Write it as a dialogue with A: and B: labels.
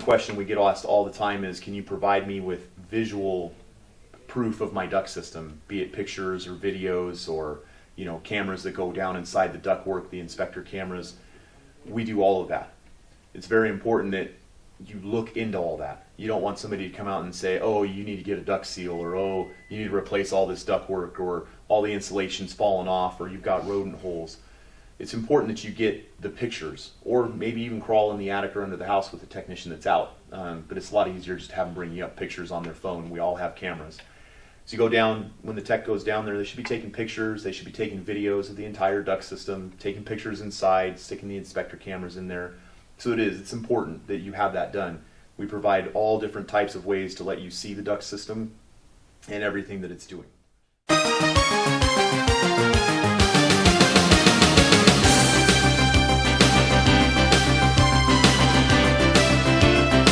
A: question we get asked all the time is, can you provide me with visual proof of my duct system, be it pictures or videos or cameras that go down inside the ductwork, the inspector cameras. We do all of that. It's very important that you look into all that. You don't want somebody to come out and say, oh, you need to get a duct seal, or oh, you need to replace all this ductwork, or all the insulation's fallen off, or you've got rodent holes. It's important that you get the pictures, or maybe even crawl in the attic or under the house with the technician that's out. But it's a lot easier just to have them bring you up pictures on their phone. We all have cameras. So you go down, when the tech goes down there, they should be taking pictures, they should be taking videos of the entire duct system, taking pictures inside, sticking the inspector cameras in there. So it's important that you have that done. We provide all different types of ways to let you see the duct system and everything that it's doing.